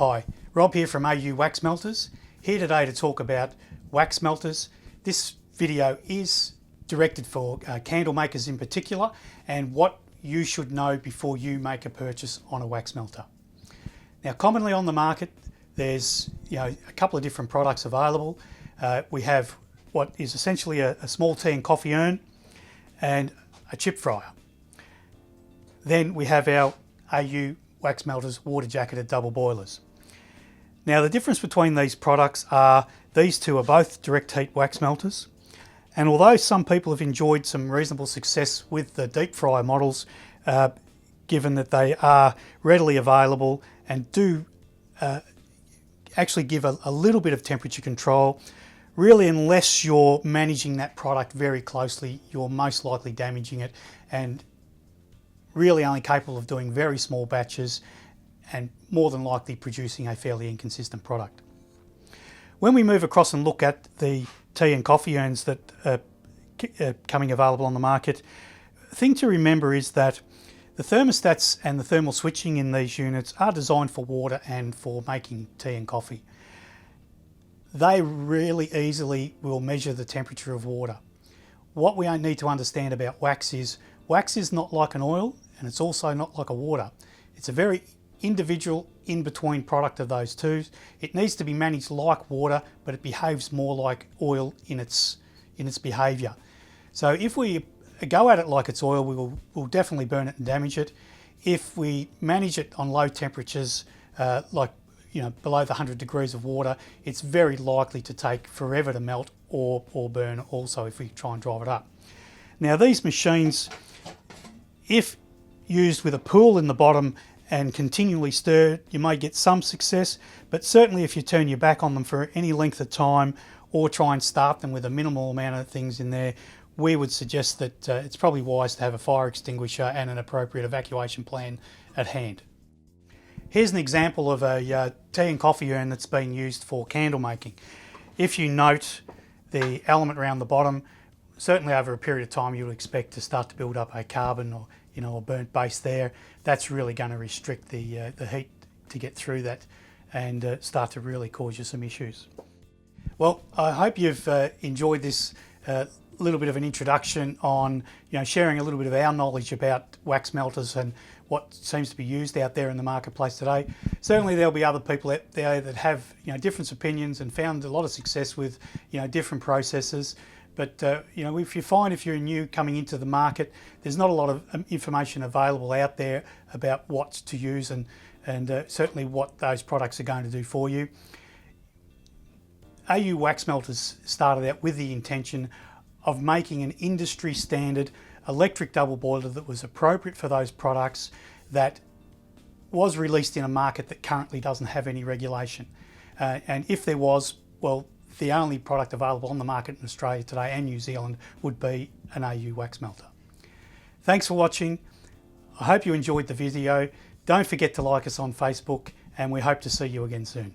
Hi, Rob here from AU Wax Melters, here today to talk about wax melters. This video is directed for candle makers in particular, and what you should know before you make a purchase on a wax melter. Now, commonly on the market, there's a couple of different products available. We have what is essentially a small tea and coffee urn and a chip fryer. Then we have our AU Wax Melters water jacketed double boilers. Now, the difference between these products are these two are both direct heat wax melters, and although some people have enjoyed some reasonable success with the deep fryer models, given that they are readily available and do actually give a little bit of temperature control, really unless you're managing that product very closely, you're most likely damaging it and really only capable of doing very small batches and more than likely producing a fairly inconsistent product. When we move across and look at the tea and coffee urns that are coming available on the market, the thing to remember is that the thermostats and the thermal switching in these units are designed for water and for making tea and coffee. They really easily will measure the temperature of water. What we need to understand about wax is not like an oil, and it's also not like a water. It's a very individual in-between product of those two. It needs to be managed like water, but it behaves more like oil in its behaviour. So if we go at it like it's oil, we'll definitely burn it and damage it. If we manage it on low temperatures, like below the 100 degrees of water, it's very likely to take forever to melt or burn also if we try and drive it up. Now, these machines, if used with a pool in the bottom and continually stirred, you may get some success, but certainly if you turn your back on them for any length of time or try and start them with a minimal amount of things in there, we would suggest that it's probably wise to have a fire extinguisher and an appropriate evacuation plan at hand. Here's an example of a tea and coffee urn that's been used for candle making. If you note the element around the bottom, certainly over a period of time you would expect to start to build up a carbon or a burnt base there. That's really going to restrict the heat to get through that and start to really cause you some issues. Well, I hope you've enjoyed this little bit of an introduction on sharing a little bit of our knowledge about wax melters and what seems to be used out there in the marketplace today. Certainly there'll be other people out there that have different opinions and found a lot of success with different processes. But if you find if you're new coming into the market, there's not a lot of information available out there about what to use and certainly what those products are going to do for you. AU Wax Melters started out with the intention of making an industry standard electric double boiler that was appropriate for those products, that was released in a market that currently doesn't have any regulation. And if there was, well, the only product available on the market in Australia today and New Zealand would be an AU Wax Melter. Thanks for watching. I hope you enjoyed the video. Don't forget to like us on Facebook, and we hope to see you again soon.